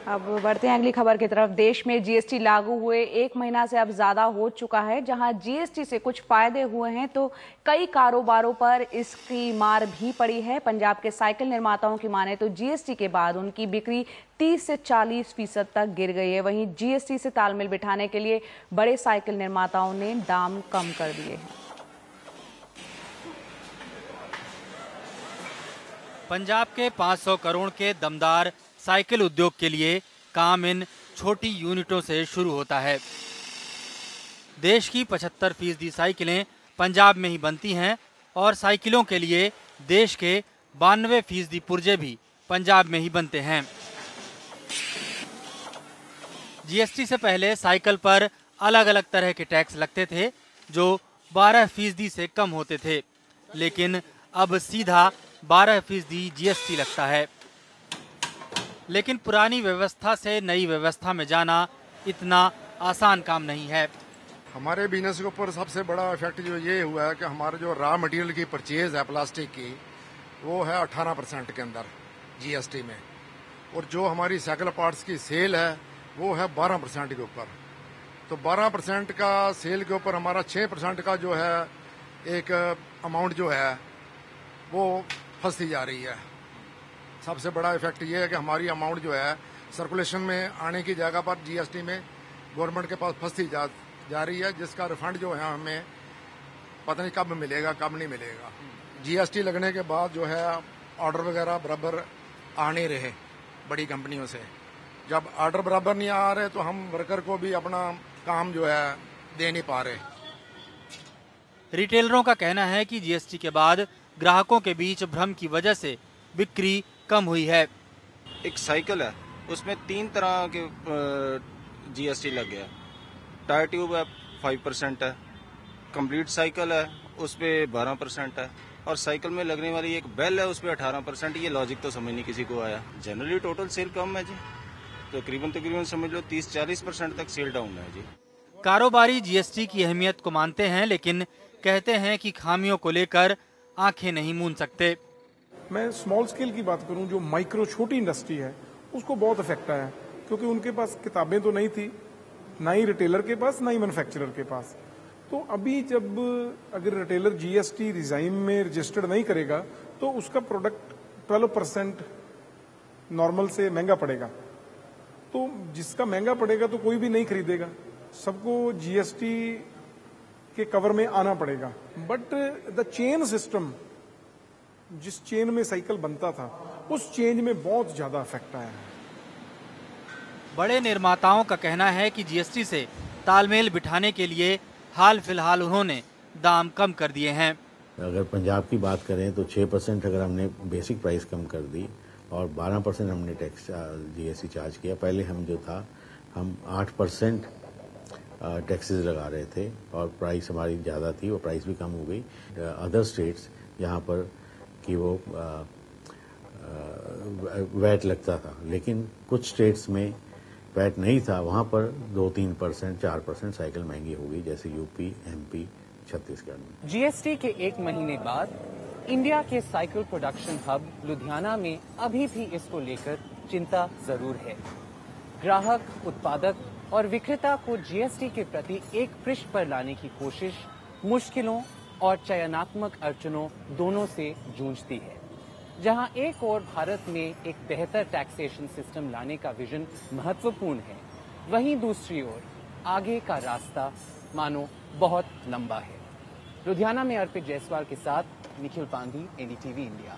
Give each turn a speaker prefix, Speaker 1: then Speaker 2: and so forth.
Speaker 1: अब बढ़ते हैं अगली खबर की तरफ। देश में जीएसटी लागू हुए 1 महीना से अब ज्यादा हो चुका है। जहां जीएसटी से कुछ फायदे हुए हैं तो कई कारोबारों पर इसकी मार भी पड़ी है। पंजाब के साइकिल निर्माताओं की माने तो जीएसटी के बाद उनकी बिक्री 30 से 40% तक गिर गई है। वहीं जीएसटी से तालमेल बिठाने के लिए बड़े साइकिल निर्माताओं ने दाम कम कर दिए हैं।
Speaker 2: पंजाब के 500 करोड़ के दमदार साइकिल उद्योग के लिए काम इन छोटी यूनिटों से शुरू होता है। देश की 75% साइकिलें पंजाब में ही बनती हैं और साइकिलों के लिए देश के 92% पुर्जे भी पंजाब में ही बनते हैं। जीएसटी से पहले साइकिल पर अलग अलग तरह के टैक्स लगते थे जो 12% से कम होते थे, लेकिन अब सीधा 12% जीएसटी लगता है। लेकिन पुरानी व्यवस्था से नई व्यवस्था में जाना इतना आसान काम नहीं है।
Speaker 3: हमारे बिजनेस के ऊपर सबसे बड़ा इफेक्ट जो ये हुआ है कि हमारा जो रॉ मटेरियल की परचेज है प्लास्टिक की, वो है 18% के अंदर जीएसटी में, और जो हमारी साइकिल पार्ट्स की सेल है वो है 12% के ऊपर। तो 12% का सेल के ऊपर हमारा 6% का जो है एक अमाउंट जो है वो फंसती जा रही है। सबसे बड़ा इफेक्ट ये है कि हमारी अमाउंट जो है सर्कुलेशन में आने की जगह पर जीएसटी में गवर्नमेंट के पास फंसती जा रही है, जिसका रिफंड जो है हमें पता नहीं कब मिलेगा कब नहीं मिलेगा। जीएसटी लगने के बाद जो है ऑर्डर वगैरह बराबर आ नहीं रहे बड़ी कंपनियों से। जब ऑर्डर बराबर नहीं आ रहे तो हम वर्कर को भी अपना काम जो है दे नहीं पा रहे।
Speaker 2: रिटेलरों का कहना है कि जीएसटी के बाद ग्राहकों के बीच भ्रम की वजह से बिक्री कम हुई है।
Speaker 4: एक साइकिल है, उसमें 3 तरह के जीएसटी लग गया। टायर ट्यूब है 5% है, कंप्लीट साइकिल है उस पर 12% है, और साइकिल में लगने वाली एक बेल है उस पर 18%। ये लॉजिक तो समझ नहीं किसी को आया। जनरली टोटल सेल कम है जी, तकरीबन समझ लो 30-40% तक सेल डाउन है जी।
Speaker 2: कारोबारी जीएसटी की अहमियत को मानते हैं, लेकिन कहते हैं कि खामियों को लेकर आंखें नहीं मूंद सकते।
Speaker 5: मैं स्मॉल स्केल की बात करूं, जो माइक्रो छोटी इंडस्ट्री है उसको बहुत इफेक्ट आया, क्योंकि उनके पास किताबें तो नहीं थी, ना ही रिटेलर के पास ना ही मैन्युफैक्चरर के पास। तो अभी जब अगर रिटेलर जीएसटी रिजाइम में रजिस्टर्ड नहीं करेगा तो उसका प्रोडक्ट 12% नॉर्मल से महंगा पड़ेगा। तो जिसका महंगा पड़ेगा तो कोई भी नहीं खरीदेगा, सबको जीएसटी के कवर में आना पड़ेगा। बट द चेन सिस्टम, जिस चेन में साइकिल बनता था उस चेन में बहुत ज्यादा इफेक्ट आया है।
Speaker 2: बड़े निर्माताओं का कहना है कि जीएसटी से तालमेल बिठाने के लिए हाल फिलहाल उन्होंने दाम कम कर दिए हैं।
Speaker 6: अगर पंजाब की बात करें तो 6% अगर हमने बेसिक प्राइस कम कर दी और 12% हमने टैक्स जीएसटी चार्ज किया। पहले हम जो था हम 8% टैक्सेस लगा रहे थे और प्राइस हमारी ज़्यादा थी, वो प्राइस भी कम हो गई। अदर स्टेट्स यहाँ पर कि वो वैट लगता था, लेकिन कुछ स्टेट्स में वैट नहीं था, वहाँ पर 2-3%, 4% साइकिल महंगी हो गई, जैसे यूपी, एमपी, छत्तीसगढ़ में।
Speaker 7: जीएसटी के 1 महीने बाद इंडिया के साइकिल प्रोडक्शन हब लुधियाना में अभी भी इसको लेकर चिंता जरूर है। ग्राहक, उत्पादक और विक्रेता को जीएसटी के प्रति एक पृष्ठ पर लाने की कोशिश मुश्किलों और चयनात्मक अड़चनों दोनों से जूझती है। जहां एक ओर भारत में एक बेहतर टैक्सेशन सिस्टम लाने का विजन महत्वपूर्ण है, वहीं दूसरी ओर आगे का रास्ता मानो बहुत लंबा है। लुधियाना में अर्पित जायसवाल के साथ निखिल पांधी, एनडीटीवी इंडिया।